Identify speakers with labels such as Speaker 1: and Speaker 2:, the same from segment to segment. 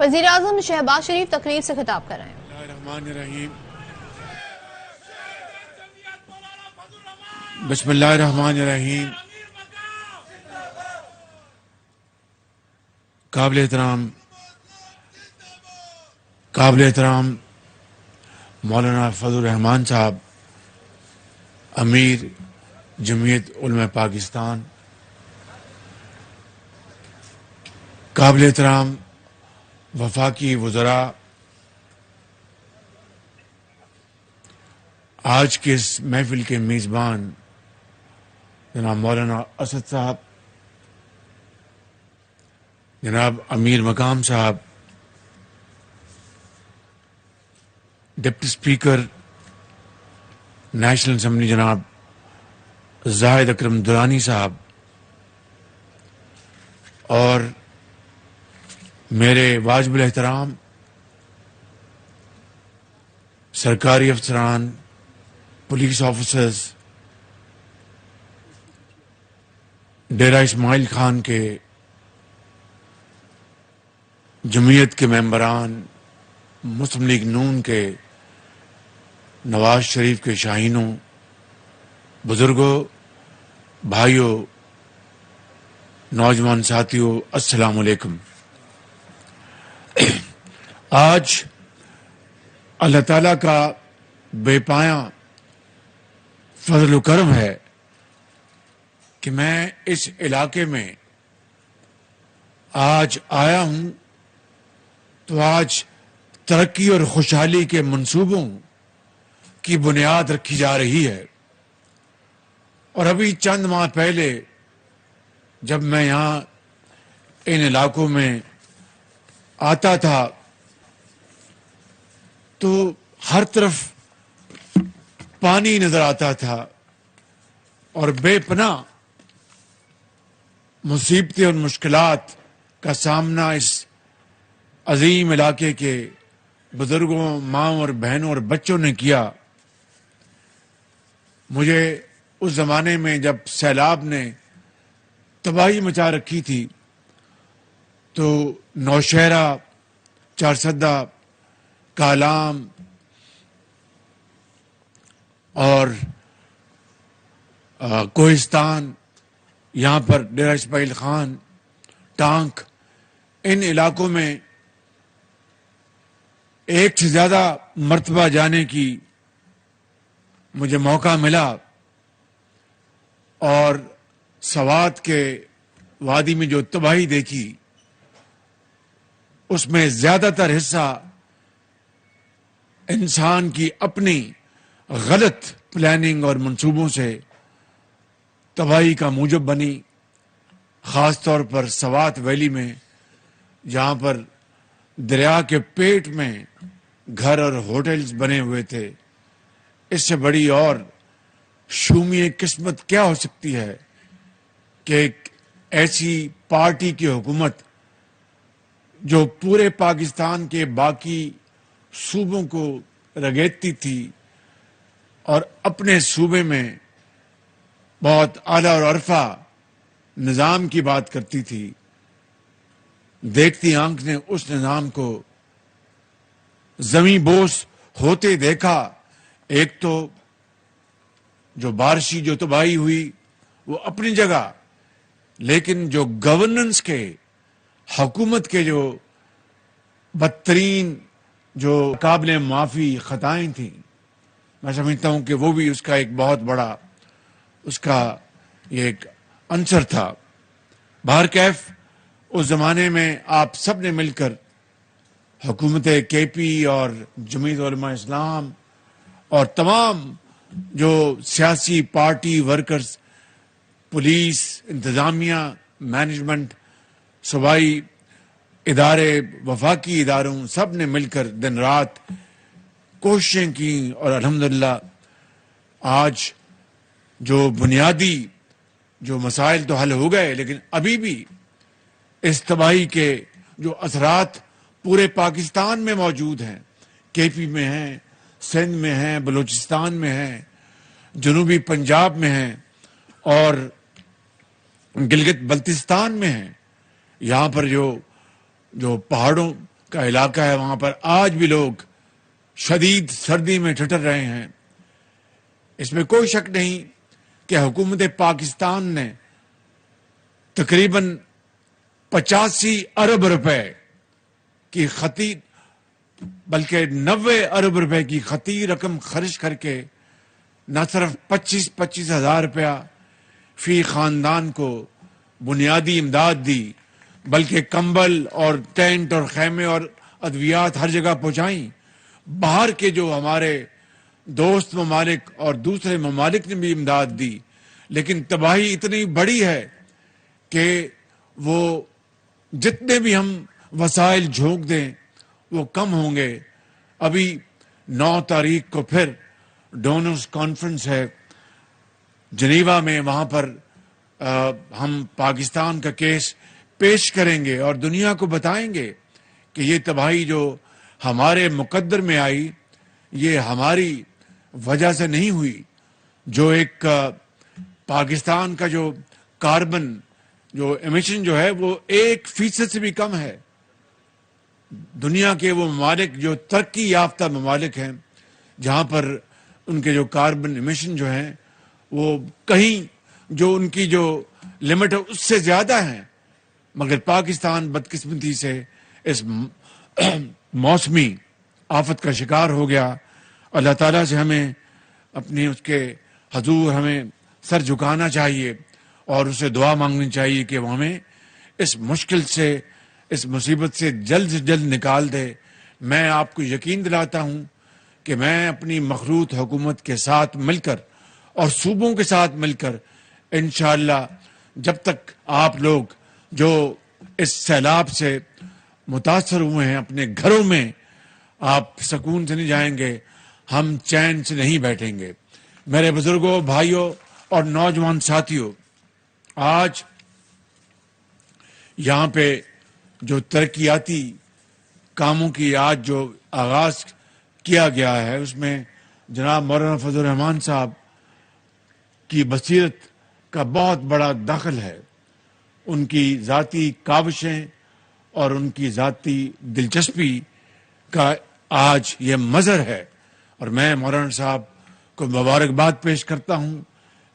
Speaker 1: وزیراعظم شہباز شریف تقریر سے خطاب کر رہے ہیں۔
Speaker 2: بسم اللہ الرحمن الرحیم۔ بسم اللہ الرحمن الرحیم۔ قابل احترام مولانا فضل الرحمان صاحب، امیر جمعیت علماء پاکستان، قابل احترام وفاقی وزراء، آج کے اس محفل کے میزبان جناب مولانا اسد صاحب، جناب امیر مقام صاحب، ڈپٹی اسپیکر نیشنل اسمبلی جناب زاہد اکرم درانی صاحب، اور میرے واجب الاحترام سرکاری افسران، پولیس آفیسرز، ڈیرہ اسماعیل خان کے جمعیت کے ممبران، مسلم لیگ نون کے، نواز شریف کے شاہینوں، بزرگوں، بھائیوں، نوجوان ساتھیوں، السلام علیکم۔ آج اللہ تعالیٰ کا بے پایاں فضل و کرم ہے کہ میں اس علاقے میں آج آیا ہوں، تو آج ترقی اور خوشحالی کے منصوبوں کی بنیاد رکھی جا رہی ہے۔ اور ابھی چند ماہ پہلے جب میں یہاں ان علاقوں میں آتا تھا تو ہر طرف پانی نظر آتا تھا اور بے پناہ مصیبتیں اور مشکلات کا سامنا اس عظیم علاقے کے بزرگوں، ماں اور بہنوں اور بچوں نے کیا۔ مجھے اس زمانے میں جب سیلاب نے تباہی مچا رکھی تھی تو نوشہرہ، چارسدہ، کالام اور کوہستان، یہاں پر ڈیرہ اسماعیل خان، ٹانک، ان علاقوں میں ایک سے زیادہ مرتبہ جانے کی مجھے موقع ملا، اور سوات کے وادی میں جو تباہی دیکھی اس میں زیادہ تر حصہ انسان کی اپنی غلط پلاننگ اور منصوبوں سے تباہی کا موجب بنی۔ خاص طور پر سوات ویلی میں، جہاں پر دریا کے پیٹ میں گھر اور ہوٹلز بنے ہوئے تھے، اس سے بڑی اور شومی قسمت کیا ہو سکتی ہے کہ ایک ایسی پارٹی کی حکومت جو پورے پاکستان کے باقی صوبوں کو رگیدتی تھی اور اپنے صوبے میں بہت اعلیٰ اور عرفہ نظام کی بات کرتی تھی، دیکھتی آنکھ نے اس نظام کو زمیں بوس ہوتے دیکھا۔ ایک تو جو بارشی جو تباہی ہوئی وہ اپنی جگہ، لیکن جو گورننس کے، حکومت کے جو بدترین، جو قابل معافی خطائیں تھیں، میں سمجھتا ہوں کہ وہ بھی اس کا ایک بہت بڑا اس کا یہ ایک عنصر تھا۔ بہرکیف اس زمانے میں آپ سب نے مل کر، حکومت کے پی اور جمعیت علماء اسلام اور تمام جو سیاسی پارٹی ورکرز، پولیس، انتظامیہ، مینجمنٹ، صوبائی ادارے، وفاقی اداروں، سب نے مل کر دن رات کوششیں کی، اور الحمدللہ آج جو بنیادی جو مسائل تو حل ہو گئے، لیکن ابھی بھی اس تباہی کے جو اثرات پورے پاکستان میں موجود ہیں، کے پی میں ہیں، سندھ میں ہیں، بلوچستان میں ہیں، جنوبی پنجاب میں ہیں، اور گلگت بلتستان میں ہیں۔ یہاں پر جو پہاڑوں کا علاقہ ہے، وہاں پر آج بھی لوگ شدید سردی میں ٹھٹر رہے ہیں۔ اس میں کوئی شک نہیں کہ حکومت پاکستان نے تقریباً 85 ارب روپے کی خطی بلکہ 90 ارب روپے کی خطی رقم خرچ کر کے نہ صرف 25 ہزار روپیہ فی خاندان کو بنیادی امداد دی، بلکہ کمبل اور ٹینٹ اور خیمے اور ادویات ہر جگہ پہنچائیں۔ باہر کے جو ہمارے دوست ممالک اور دوسرے ممالک نے بھی امداد دی، لیکن تباہی اتنی بڑی ہے کہ وہ جتنے بھی ہم وسائل جھونک دیں وہ کم ہوں گے۔ ابھی 9 تاریخ کو پھر ڈونرز کانفرنس ہے جنیوا میں، وہاں پر ہم پاکستان کا کیس پیش کریں گے اور دنیا کو بتائیں گے کہ یہ تباہی جو ہمارے مقدر میں آئی یہ ہماری وجہ سے نہیں ہوئی۔ جو ایک پاکستان کا جو کاربن جو ایمیشن جو ہے وہ 1% سے بھی کم ہے۔ دنیا کے وہ ممالک جو ترقی یافتہ ممالک ہیں جہاں پر ان کے جو کاربن ایمیشن جو ہیں وہ کہیں جو ان کی جو لمٹ ہے اس سے زیادہ ہیں، مگر پاکستان بدقسمتی سے اس موسمی آفت کا شکار ہو گیا۔ اللہ تعالیٰ سے ہمیں اپنی اس کے حضور ہمیں سر جھکانا چاہیے اور اسے دعا مانگنی چاہیے کہ وہ ہمیں اس مشکل سے، اس مصیبت سے جلد نکال دے۔ میں آپ کو یقین دلاتا ہوں کہ میں اپنی مخلوط حکومت کے ساتھ مل کر اور صوبوں کے ساتھ مل کر انشاءاللہ جب تک آپ لوگ جو اس سیلاب سے متاثر ہوئے ہیں اپنے گھروں میں آپ سکون سے نہیں جائیں گے، ہم چین سے نہیں بیٹھیں گے۔ میرے بزرگوں، بھائیوں اور نوجوان ساتھیوں، آج یہاں پہ جو ترقیاتی کاموں کی آج جو آغاز کیا گیا ہے اس میں جناب مولانا فضل الرحمان صاحب کی بصیرت کا بہت بڑا دخل ہے۔ ان کی ذاتی کاوشیں اور ان کی ذاتی دلچسپی کا آج یہ مظہر ہے، اور میں مولانا صاحب کو مبارکباد پیش کرتا ہوں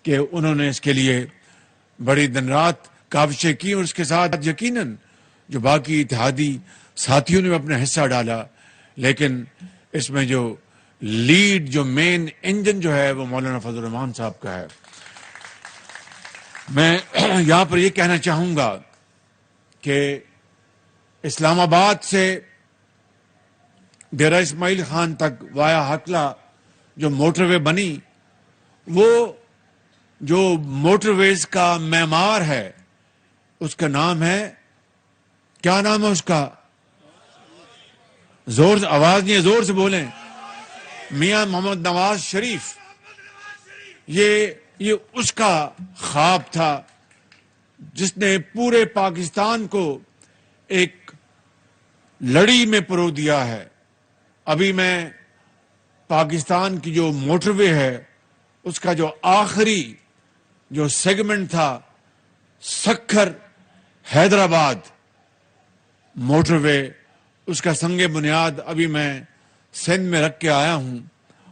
Speaker 2: کہ انہوں نے اس کے لیے بڑی دن رات کاوشیں کی، اور اس کے ساتھ یقیناً جو باقی اتحادی ساتھیوں نے اپنا حصہ ڈالا، لیکن اس میں جو لیڈ جو مین انجن جو ہے وہ مولانا فضل الرحمان صاحب کا ہے۔ میں یہاں پر یہ کہنا چاہوں گا کہ اسلام آباد سے ڈیرہ اسماعیل خان تک وایا ہکلا جو موٹر وے بنی، وہ جو موٹر ویز کا معمار ہے اس کا نام ہے، کیا نام ہے اس کا؟ زور سے آواز نہیں ہے، زور سے بولیں۔ میاں محمد نواز شریف۔ یہ اس کا خواب تھا جس نے پورے پاکستان کو ایک لڑی میں پرو دیا ہے۔ ابھی میں پاکستان کی جو موٹر وے ہے اس کا جو آخری جو سیگمنٹ تھا سکھر حیدرآباد موٹر وے، اس کا سنگ بنیاد ابھی میں سندھ میں رکھ کے آیا ہوں،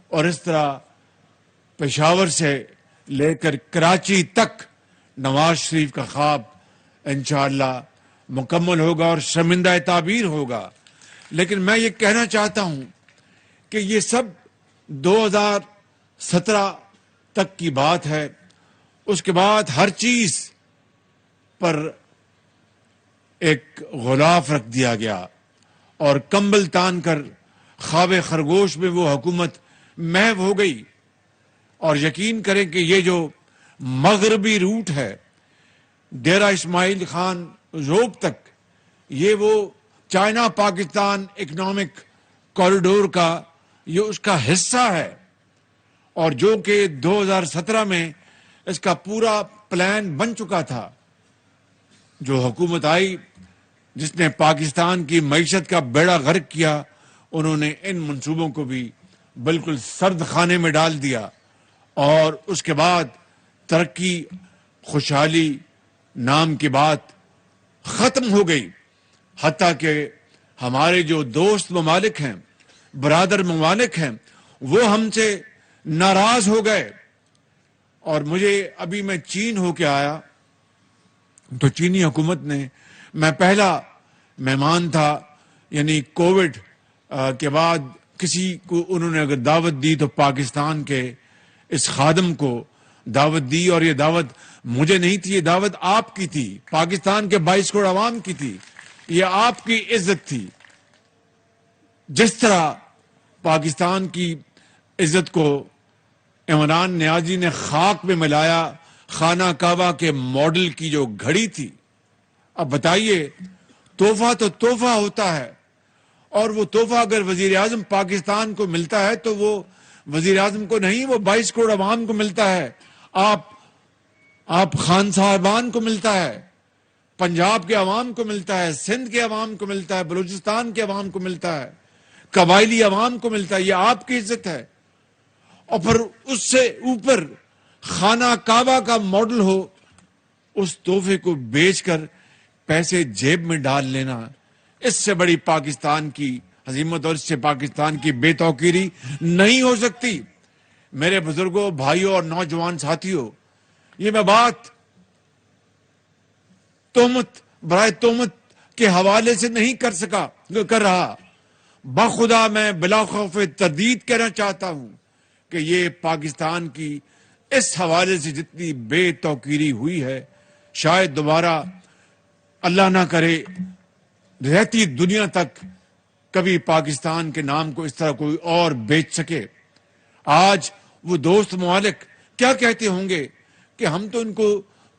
Speaker 2: اور اس طرح پشاور سے لے کر کراچی تک نواز شریف کا خواب انشاءاللہ مکمل ہوگا اور شرمندہ تعبیر ہوگا۔ لیکن میں یہ کہنا چاہتا ہوں کہ یہ سب 2017 تک کی بات ہے۔ اس کے بعد ہر چیز پر ایک غلاف رکھ دیا گیا اور کمبل تان کر خواب خرگوش میں وہ حکومت محو ہو گئی۔ اور یقین کریں کہ یہ جو مغربی روٹ ہے ڈیرہ اسماعیل خان روپ تک، یہ وہ چائنا پاکستان اکنامک کوریڈور کا یہ اس کا حصہ ہے، اور جو کہ 2017 میں اس کا پورا پلان بن چکا تھا۔ جو حکومت آئی جس نے پاکستان کی معیشت کا بیڑا غرق کیا، انہوں نے ان منصوبوں کو بھی بالکل سرد خانے میں ڈال دیا، اور اس کے بعد ترقی خوشحالی نام کی بات ختم ہو گئی، حتیٰ کہ ہمارے جو دوست ممالک ہیں، برادر ممالک ہیں، وہ ہم سے ناراض ہو گئے. اور مجھے ابھی میں چین ہو کے آیا تو چینی حکومت نے، میں پہلا مہمان تھا، یعنی کووڈ کے بعد کسی کو انہوں نے اگر دعوت دی تو پاکستان کے اس خادم کو دعوت دی. اور یہ دعوت مجھے نہیں تھی، یہ دعوت آپ کی تھی، پاکستان کے 22 کروڑ عوام کی تھی. یہ آپ کی عزت تھی. جس طرح پاکستان کی عزت کو عمران نیازی نے خاک میں ملایا، خانہ کعبہ کے ماڈل کی جو گھڑی تھی. اب بتائیے، تحفہ تو تحفہ ہوتا ہے، اور وہ تحفہ اگر وزیر اعظم پاکستان کو ملتا ہے تو وہ وزیر اعظم کو نہیں، وہ 22 کروڑ عوام کو ملتا ہے. آپ خان صاحبان کو ملتا ہے، پنجاب کے عوام کو ملتا ہے، سندھ کے عوام کو ملتا ہے، بلوچستان کے عوام کو ملتا ہے، قبائلی عوام کو ملتا ہے. یہ آپ کی عزت ہے. اور پھر اس سے اوپر خانہ کعبہ کا ماڈل ہو، اس تحفے کو بیچ کر پیسے جیب میں ڈال لینا، اس سے بڑی پاکستان کی عظمت اور اس سے پاکستان کی بے توقیری نہیں ہو سکتی. میرے بزرگوں، بھائیوں اور نوجوان ساتھیوں، یہ میں بات تہمت برائے تہمت کے حوالے سے نہیں کر رہا. بخدا میں بلا خوف تردید کہنا چاہتا ہوں کہ یہ پاکستان کی اس حوالے سے جتنی بے توقیری ہوئی ہے، شاید دوبارہ اللہ نہ کرے رہتی دنیا تک کبھی پاکستان کے نام کو اس طرح کوئی اور بیچ سکے. آج وہ دوست ممالک کیا کہتے ہوں گے کہ ہم تو ان کو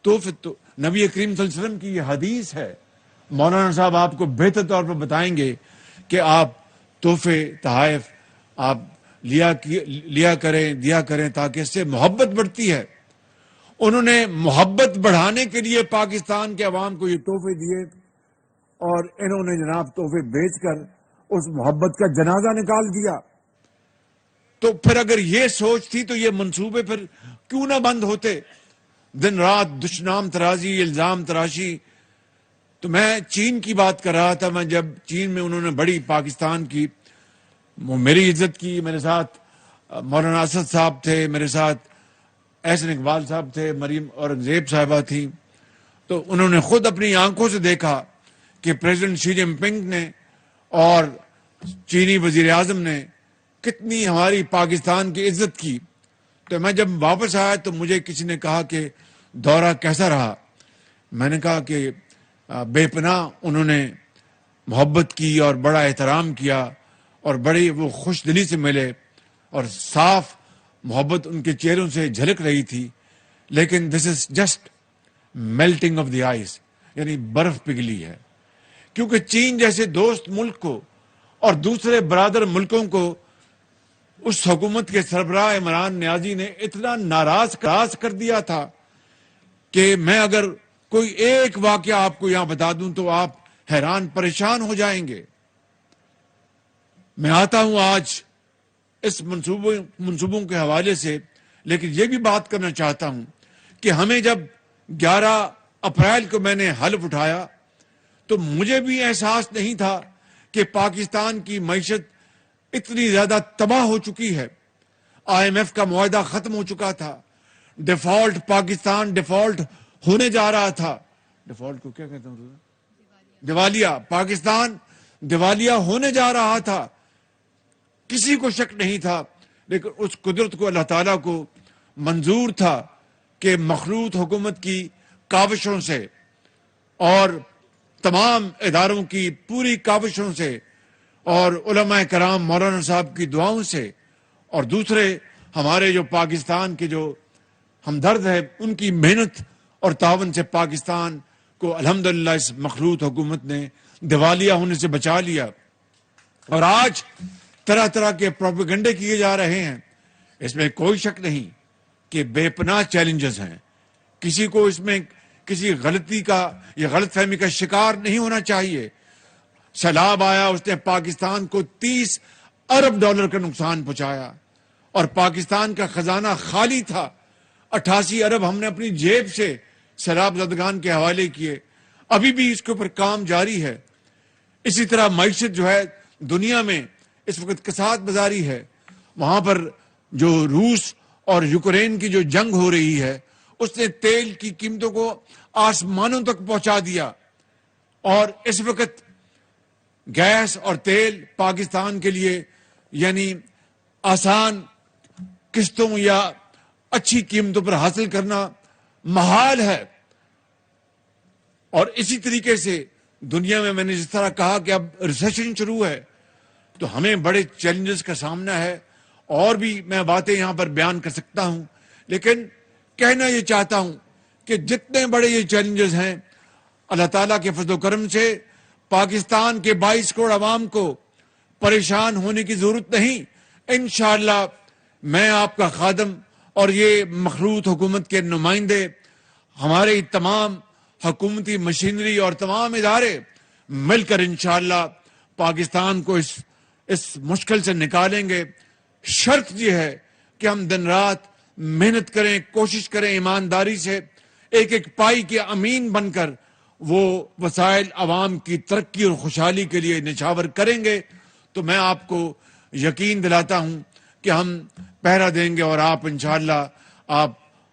Speaker 2: تحفے، تو نبی کریم صلی اللہ علیہ وسلم کی یہ حدیث ہے. مولانا صاحب آپ کو بہتر طور پر بتائیں گے کہ آپ تحفے تحائف آپ لیا کریں تاکہ اس سے محبت بڑھتی ہے. انہوں نے محبت بڑھانے کے لیے پاکستان کے عوام کو یہ تحفے دیے، اور انہوں نے جناب تحفے بیچ کر اس محبت کا جنازہ نکال دیا. تو پھر اگر یہ سوچ تھی تو یہ منصوبے پھر کیوں نہ بند ہوتے؟ دن رات دشنام ترازی، الزام تراشی. تو میں چین کی بات کر رہا تھا. میں جب چین میں انہوں نے بڑی پاکستان کی میری عزت کی، میرے ساتھ مولانا اسد صاحب تھے، میرے ساتھ احسن اقبال صاحب تھے، مریم اورنگزیب صاحبہ تھیں. تو انہوں نے خود اپنی آنکھوں سے دیکھا کہ پریزیڈنٹ شی جن پنگ نے اور چینی وزیر اعظم نے کتنی ہماری پاکستان کی عزت کی. تو میں جب واپس آیا تو مجھے کسی نے کہا کہ دورہ کیسا رہا؟ میں نے کہا کہ بے پناہ انہوں نے محبت کی اور بڑا احترام کیا، اور بڑی وہ خوش دلی سے ملے، اور صاف محبت ان کے چہروں سے جھلک رہی تھی. لیکن this is just melting of the eyes, یعنی برف پگھلی ہے. کیونکہ چین جیسے دوست ملک کو اور دوسرے برادر ملکوں کو اس حکومت کے سربراہ عمران نیازی نے اتنا ناراض کر دیا تھا کہ میں اگر کوئی ایک واقعہ آپ کو یہاں بتا دوں تو آپ حیران پریشان ہو جائیں گے. میں آتا ہوں آج اس منصوبوں کے حوالے سے، لیکن یہ بھی بات کرنا چاہتا ہوں کہ ہمیں جب 11 اپریل کو میں نے حلف اٹھایا تو مجھے بھی احساس نہیں تھا کہ پاکستان کی معیشت اتنی زیادہ تباہ ہو چکی ہے. IMF کا معاہدہ ختم ہو چکا تھا، پاکستان ڈیفالٹ ہونے جا رہا تھا. ڈیفالٹ کو کیا کہتے ہیں؟ دیوالیہ. پاکستان دیوالیہ ہونے جا رہا تھا. کسی کو شک نہیں تھا، لیکن اس قدرت کو اللہ تعالیٰ کو منظور تھا کہ مخلوط حکومت کی کاوشوں سے اور تمام اداروں کی پوری کاوشوں سے اور علماء کرام مولانا صاحب کی دعاؤں سے اور دوسرے ہمارے جو پاکستان کے جو ہمدرد ہیں ان کی محنت اور تعاون سے پاکستان کو الحمدللہ اس مخلوط حکومت نے دیوالیہ ہونے سے بچا لیا. اور آج طرح طرح کے پروپیگنڈے کیے جا رہے ہیں. اس میں کوئی شک نہیں کہ بے پناہ چیلنجز ہیں. کسی کو اس میں کسی غلطی کا یا غلط فہمی کا شکار نہیں ہونا چاہیے. سیلاب آیا، اس نے پاکستان کو $30 ارب کا نقصان پہنچایا، اور پاکستان کا خزانہ خالی تھا. 88 ارب ہم نے اپنی جیب سے سیلاب زدگان کے حوالے کیے. ابھی بھی اس کے اوپر کام جاری ہے. اسی طرح معیشت جو ہے دنیا میں اس وقت کساد بازاری ہے. وہاں پر جو روس اور یوکرین کی جو جنگ ہو رہی ہے اس نے تیل کی قیمتوں کو آسمانوں تک پہنچا دیا, اور اس وقت گیس اور تیل پاکستان کے لیے یعنی آسان قسطوں یا اچھی قیمتوں پر حاصل کرنا محال ہے. اور اسی طریقے سے دنیا میں نے جس طرح کہا کہ اب ریسیشن شروع ہے تو ہمیں بڑے چیلنجز کا سامنا ہے, اور بھی میں باتیں یہاں پر بیان کر سکتا ہوں, لیکن کہنا یہ چاہتا ہوں کہ جتنے بڑے یہ چیلنجز ہیں اللہ تعالیٰ کے فضل و کرم سے پاکستان کے 22 کروڑ عوام کو پریشان ہونے کی ضرورت نہیں. انشاءاللہ میں آپ کا خادم اور یہ مخلوط حکومت کے نمائندے, ہمارے تمام حکومتی مشینری اور تمام ادارے مل کر انشاءاللہ پاکستان کو اس مشکل سے نکالیں گے. شرط یہ ہے کہ ہم دن رات محنت کریں, کوشش کریں, ایمانداری سے ایک ایک پائی کے امین بن کر وہ وسائل عوام کی ترقی اور خوشحالی کے لیے نچھاور کریں گے. تو میں آپ کو یقین دلاتا ہوں کہ ہم پہرا دیں گے اور آپ انشاءاللہ آپ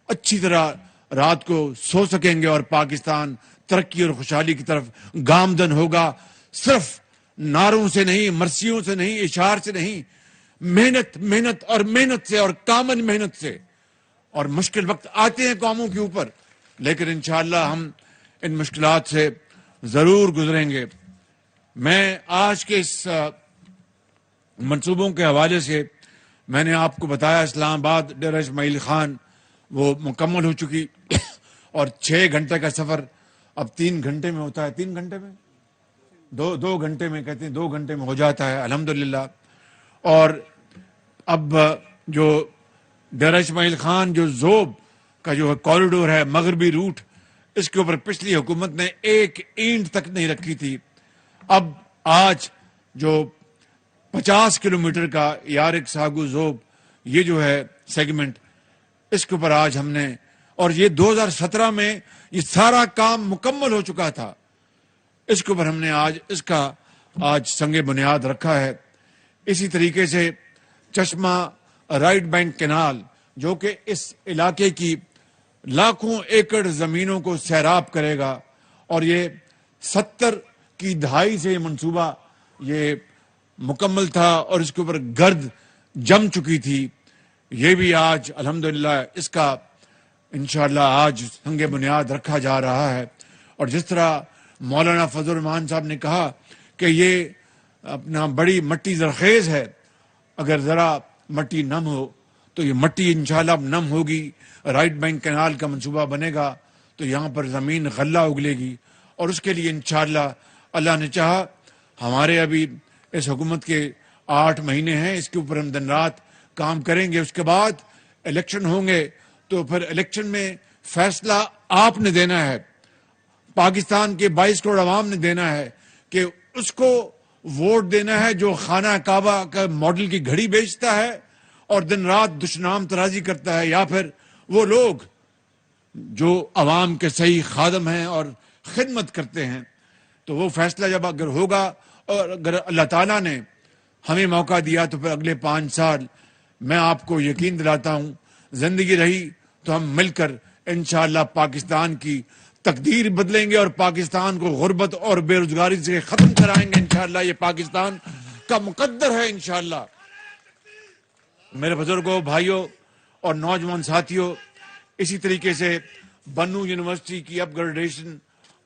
Speaker 2: اچھی طرح رات کو سو سکیں گے اور پاکستان ترقی اور خوشحالی کی طرف گامزن ہوگا. صرف نعروں سے نہیں, مرثیوں سے نہیں, اشعار سے نہیں, محنت محنت اور محنت سے اور کامن محنت سے. اور مشکل وقت آتے ہیں قوموں کے اوپر, لیکن انشاءاللہ ہم ان مشکلات سے ضرور گزریں گے. میں آج کے اس منصوبوں کے حوالے سے میں نے آپ کو بتایا اسلام آباد ڈیرہ اسماعیل خان وہ مکمل ہو چکی, اور 6 گھنٹے کا سفر اب 3 گھنٹے میں ہوتا ہے, 3 گھنٹے میں 2 گھنٹے میں کہتے ہیں 2 گھنٹے میں ہو جاتا ہے الحمدللہ. اور اب جو ڈیرہ اسماعیل خان جو ذوب کا جو کوریڈور ہے مغربی روٹ, اس کے اوپر پچھلی حکومت نے ایک اینٹ تک نہیں رکھی تھی. اب آج جو 50 کلومیٹر کا یارک ساگو ذوب یہ جو ہے سیگمنٹ, اس کے اوپر آج ہم نے, اور یہ 2017 میں یہ سارا کام مکمل ہو چکا تھا, اس کے اوپر ہم نے آج اس کا سنگ بنیاد رکھا ہے. اسی طریقے سے چشمہ رائٹ بینک کینال جو کہ اس علاقے کی لاکھوں ایکڑ زمینوں کو سیراب کرے گا, اور یہ 70 کی دہائی سے یہ منصوبہ یہ مکمل تھا اور اس کے اوپر گرد جم چکی تھی. یہ بھی آج الحمدللہ اس کا انشاءاللہ آج سنگ بنیاد رکھا جا رہا ہے. اور جس طرح مولانا فضل الرحمان صاحب نے کہا کہ یہ اپنا بڑی مٹی زرخیز ہے, اگر ذرا مٹی نم ہو تو یہ مٹی انشاءاللہ اب نم ہوگی, رائٹ بینک کینال کا منصوبہ بنے گا تو یہاں پر زمین غلہ اگلے گی, اور اس کے لیے انشاءاللہ اللہ نے چاہا ہمارے ابھی اس حکومت کے 8 مہینے ہیں, اس کے اوپر ہم دن رات کام کریں گے. اس کے بعد الیکشن ہوں گے تو پھر الیکشن میں فیصلہ آپ نے دینا ہے, پاکستان کے 22 کروڑ عوام نے دینا ہے کہ اس کو ووٹ دینا ہے جو خانہ کعبہ کا ماڈل کی گھڑی بیچتا ہے اور دن رات دشنام ترازی کرتا ہے, یا پھر وہ لوگ جو عوام کے صحیح خادم ہیں اور خدمت کرتے ہیں. تو وہ فیصلہ جب اگر ہوگا, اور اگر اللہ تعالیٰ نے ہمیں موقع دیا تو پھر اگلے 5 سال میں آپ کو یقین دلاتا ہوں زندگی رہی تو ہم مل کر انشاءاللہ پاکستان کی تقدیر بدلیں گے اور پاکستان کو غربت اور بے روزگاری سے ختم کرائیں گے. انشاءاللہ یہ پاکستان کا مقدر ہے انشاءاللہ. میرے بزرگوں, بھائیوں اور نوجوان ساتھیوں, اسی طریقے سے بنو یونیورسٹی کی اپ گریڈیشن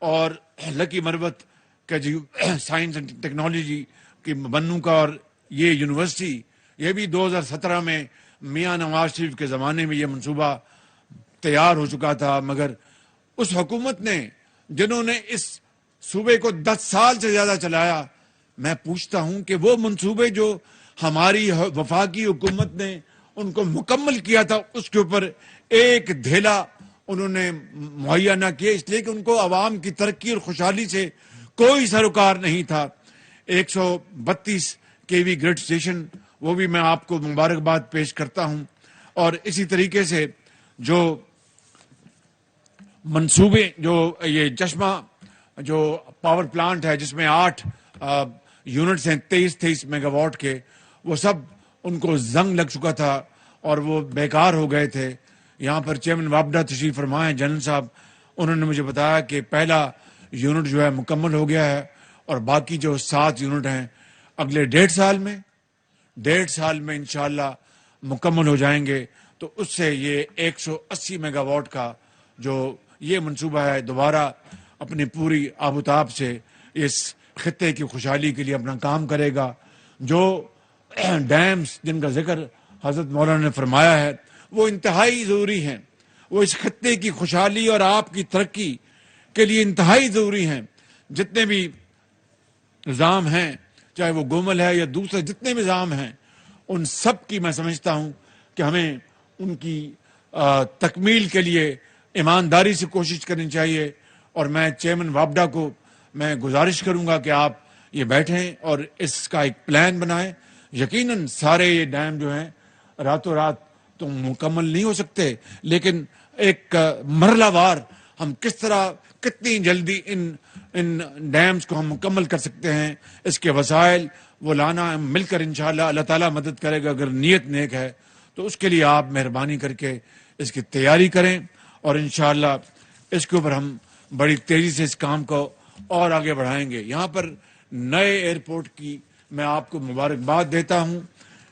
Speaker 2: اور لکی مروت کا جو سائنس اینڈ ٹیکنالوجی کی بنو کا, اور یہ یونیورسٹی یہ بھی 2017 میں میاں نواز شریف کے زمانے میں یہ منصوبہ تیار ہو چکا تھا, مگر اس حکومت نے جنہوں نے اس صوبے کو 10 سال سے زیادہ چلایا, میں پوچھتا ہوں کہ وہ منصوبے جو ہماری وفاقی حکومت نے ان کو مکمل کیا تھا اس کے اوپر ایک دھیلا انہوں نے مہیا نہ کیا, اس لیے کہ ان کو عوام کی ترقی اور خوشحالی سے کوئی سروکار نہیں تھا. 132 kV گریڈ اسٹیشن وہ بھی میں آپ کو مبارکباد پیش کرتا ہوں. اور اسی طریقے سے جو منصوبے جو یہ چشمہ جو پاور پلانٹ ہے جس میں 8 یونٹس ہیں 23 میگا واٹ کے، وہ سب ان کو زنگ لگ چکا تھا اور وہ بیکار ہو گئے تھے. یہاں پر چیئرمین وابڈا تشریف فرما ہیں جنرل صاحب، انہوں نے مجھے بتایا کہ پہلا یونٹ جو ہے مکمل ہو گیا ہے اور باقی جو 7 یونٹ ہیں اگلے 1.5 سال میں انشاءاللہ مکمل ہو جائیں گے. تو اس سے یہ 180 میگا واٹ کا جو یہ منصوبہ ہے دوبارہ اپنی پوری آب و تاب سے اس خطے کی خوشحالی کے لیے اپنا کام کرے گا. جو ڈیمز جن کا ذکر حضرت مولانا نے فرمایا ہے وہ انتہائی ضروری ہیں، وہ اس خطے کی خوشحالی اور آپ کی ترقی کے لیے انتہائی ضروری ہیں. جتنے بھی نظام ہیں، چاہے وہ گومل ہے یا دوسرے جتنے بھی نظام ہیں، ان سب کی میں سمجھتا ہوں کہ ہمیں ان کی تکمیل کے لیے ایمانداری سے کوشش کرنی چاہیے. اور میں چیئرمین وابڈا کو میں گزارش کروں گا کہ آپ یہ بیٹھیں اور اس کا ایک پلان بنائیں. یقیناً سارے یہ ڈیم جو ہیں راتوں رات تو مکمل نہیں ہو سکتے، لیکن ایک مرحلہ وار ہم کس طرح کتنی جلدی ان ڈیمز کو ہم مکمل کر سکتے ہیں، اس کے وسائل وہ لانا ہم مل کر انشاءاللہ اللہ تعالیٰ مدد کرے گا. اگر نیت نیک ہے تو اس کے لیے آپ مہربانی کر کے اس کی تیاری کریں اور انشاءاللہ اس کے اوپر ہم بڑی تیزی سے اس کام کو اور آگے بڑھائیں گے. یہاں پر نئے ایئرپورٹ کی میں آپ کو مبارکباد دیتا ہوں.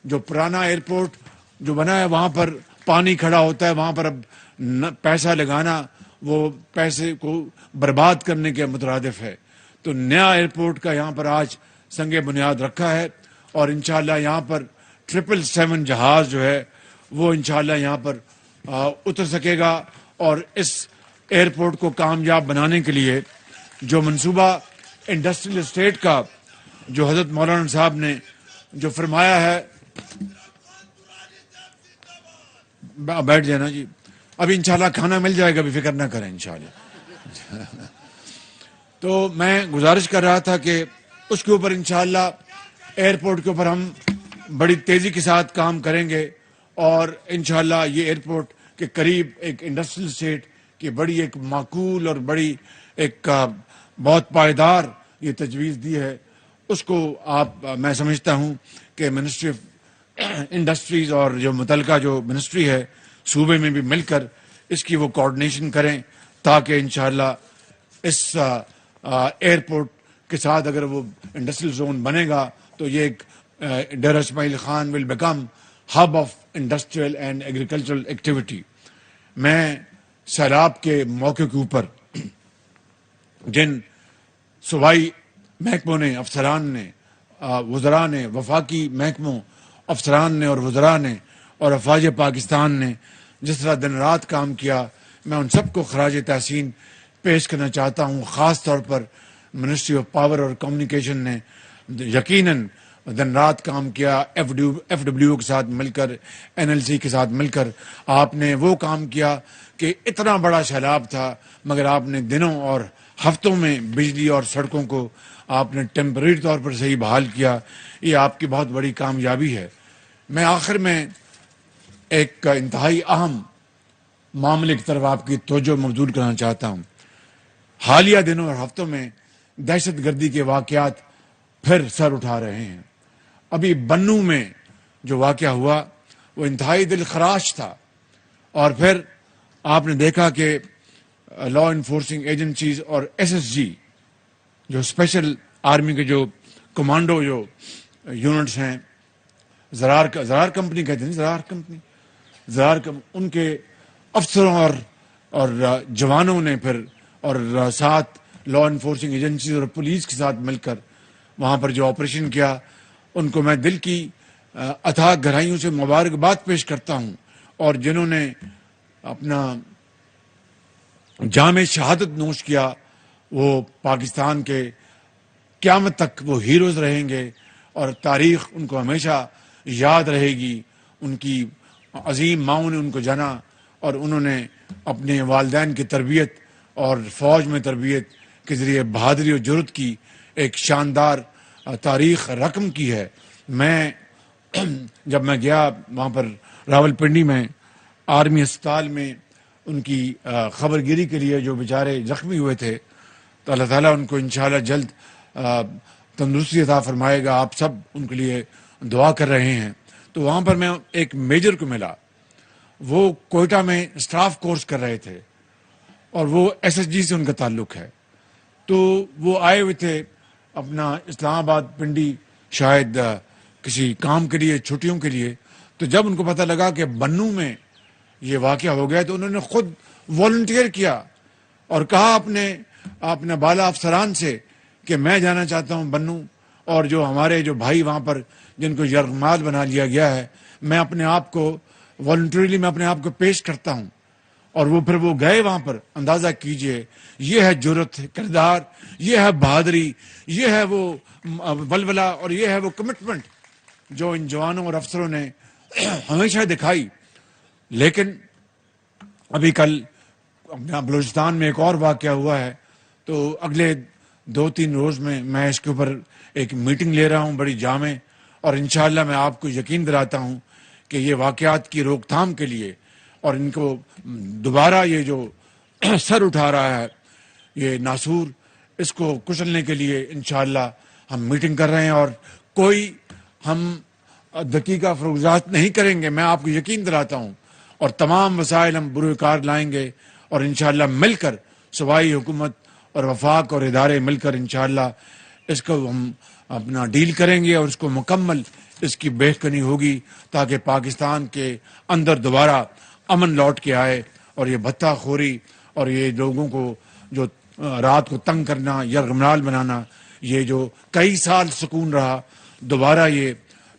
Speaker 2: جو پرانا ایئرپورٹ جو بنا ہے وہاں پر پانی کھڑا ہوتا ہے، وہاں پر اب پیسہ لگانا وہ پیسے کو برباد کرنے کے مترادف ہے. تو نیا ایئرپورٹ کا یہاں پر آج سنگ بنیاد رکھا ہے اور انشاءاللہ یہاں پر 777 جہاز جو ہے وہ انشاءاللہ یہاں پر اتر سکے گا. اور اس ایئرپورٹ کو کامیاب بنانے کے لیے جو منصوبہ انڈسٹریل اسٹیٹ کا جو حضرت مولانا صاحب نے جو فرمایا ہے، بیٹھ جانا جی، ابھی انشاءاللہ کھانا مل جائے گا، ابھی فکر نہ کریں انشاءاللہ. تو میں گزارش کر رہا تھا کہ اس کے اوپر انشاءاللہ ایئرپورٹ کے اوپر ہم بڑی تیزی کے ساتھ کام کریں گے اور انشاءاللہ یہ ایئرپورٹ کے قریب ایک انڈسٹریل اسٹیٹ کی بڑی ایک معقول اور بڑی ایک بہت پائیدار یہ تجویز دی ہے. اس کو آپ میں سمجھتا ہوں کہ منسٹری آف انڈسٹریز اور جو متعلقہ جو منسٹری ہے صوبے میں بھی مل کر اس کی وہ کوآرڈینیشن کریں تاکہ انشاءاللہ اس ایئرپورٹ کے ساتھ اگر وہ انڈسٹریل زون بنے گا تو یہ ایک Dera Ismail Khan will become hub of industrial and agricultural activity. میں سیلاب کے موقع کے اوپر جن صوبائی محکموں نے، افسران نے، وزراء نے، وفاقی محکموں افسران نے اور وزراء نے اور افواج پاکستان نے جس طرح دن رات کام کیا، میں ان سب کو خراج تحسین پیش کرنا چاہتا ہوں. خاص طور پر منسٹری آف پاور اور کمیونیکیشن نے یقیناً دن رات کام کیا، ایف ڈبلیو کے ساتھ مل کر، NLC کے ساتھ مل کر آپ نے وہ کام کیا کہ اتنا بڑا سیلاب تھا مگر آپ نے دنوں اور ہفتوں میں بجلی اور سڑکوں کو آپ نے ٹیمپریری طور پر صحیح بحال کیا. یہ آپ کی بہت بڑی کامیابی ہے. میں آخر میں ایک انتہائی اہم معاملے کی طرف آپ کی توجہ مبذول کرنا چاہتا ہوں. حالیہ دنوں اور ہفتوں میں دہشت گردی کے واقعات پھر سر اٹھا رہے ہیں. ابھی بنوں میں جو واقعہ ہوا وہ انتہائی دل خراش تھا اور پھر آپ نے دیکھا کہ لا انفورسنگ ایجنسیز اور SSG جو اسپیشل آرمی کے جو کمانڈو جو یونٹس ہیں، زرار کمپنی کہتے ہیں، زرار ان کے افسروں اور جوانوں نے پھر اور ساتھ لا انفورسنگ ایجنسیز اور پولیس کے ساتھ مل کر وہاں پر جو آپریشن کیا، ان کو میں دل کی اتھاہ گہرائیوں سے مبارکباد پیش کرتا ہوں. اور جنہوں نے اپنا جام شہادت نوش کیا وہ پاکستان کے قیامت تک وہ ہیروز رہیں گے اور تاریخ ان کو ہمیشہ یاد رہے گی. ان کی عظیم ماؤں نے ان کو جانا اور انہوں نے اپنے والدین کی تربیت اور فوج میں تربیت کے ذریعے بہادری اور جرأت کی ایک شاندار تاریخ رقم کی ہے. میں جب میں گیا وہاں پر راول پنڈی میں آرمی اسپتال میں ان کی خبر گیری کے لیے جو بیچارے زخمی ہوئے تھے، تو اللہ تعالیٰ ان کو انشاءاللہ جلد تندرستی عطا فرمائے گا. آپ سب ان کے لیے دعا کر رہے ہیں. تو وہاں پر میں ایک میجر کو ملا, وہ کوئٹہ میں اسٹاف کورس کر رہے تھے اور وہ ایس ایس جی سے ان کا تعلق ہے. تو وہ آئے ہوئے تھے اپنا اسلام آباد پنڈی شاید کسی کام کے لیے, چھٹیوں کے لیے. تو جب ان کو پتہ لگا کہ بنوں میں یہ واقعہ ہو گیا تو انہوں نے خود والنٹیئر کیا اور کہا اپنے بالا افسران سے کہ میں جانا چاہتا ہوں بنوں, اور جو ہمارے جو بھائی وہاں پر جن کو یرغمال بنا لیا گیا ہے, میں اپنے آپ کو والنٹریلی میں اپنے آپ کو پیش کرتا ہوں. اور وہ پھر وہ گئے وہاں پر. اندازہ کیجئے, یہ ہے جرأت, کردار, یہ ہے بہادری, یہ ہے وہ ولولہ اور یہ ہے وہ کمٹمنٹ جو ان جوانوں اور افسروں نے ہمیشہ دکھائی. لیکن ابھی کل اپنا بلوچستان میں ایک اور واقعہ ہوا ہے, تو اگلے 2-3 روز میں اس کے اوپر ایک میٹنگ لے رہا ہوں بڑی جامع, اور انشاءاللہ میں آپ کو یقین دلاتا ہوں کہ یہ واقعات کی روک تھام کے لیے اور ان کو دوبارہ یہ جو سر اٹھا رہا ہے یہ ناسور, اس کو کچلنے کے لیے انشاءاللہ ہم میٹنگ کر رہے ہیں. اور کوئی ہم دقیقہ فروغات نہیں کریں گے, میں آپ کو یقین دلاتا ہوں, اور تمام وسائل ہم بروئے کار لائیں گے اور انشاءاللہ مل کر صوبائی حکومت اور وفاق اور ادارے مل کر انشاءاللہ اس کو ہم اپنا ڈیل کریں گے اور اس کو مکمل اس کی بہکنی ہوگی تاکہ پاکستان کے اندر دوبارہ امن لوٹ کے آئے, اور یہ بھتہ خوری اور یہ لوگوں کو جو رات کو تنگ کرنا, یرغمال بنانا, یہ جو کئی سال سکون رہا, دوبارہ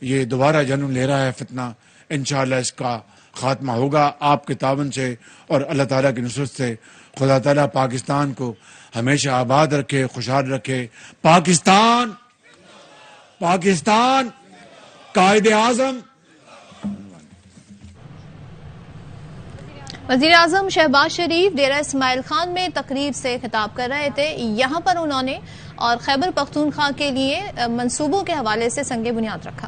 Speaker 2: یہ دوبارہ جنم لے رہا ہے فتنہ, انشاءاللہ اس کا خاتمہ ہوگا آپ کے تعاون سے اور اللہ تعالیٰ کی نصرت سے. خدا تعالیٰ پاکستان کو ہمیشہ آباد رکھے, خوشحال رکھے. پاکستان قائد اعظم.
Speaker 1: وزیر اعظم شہباز شریف ڈیرہ اسماعیل خان میں تقریب سے خطاب کر رہے تھے. یہاں پر انہوں نے اور خیبر پختونخوا کے لیے منصوبوں کے حوالے سے سنگ بنیاد رکھا.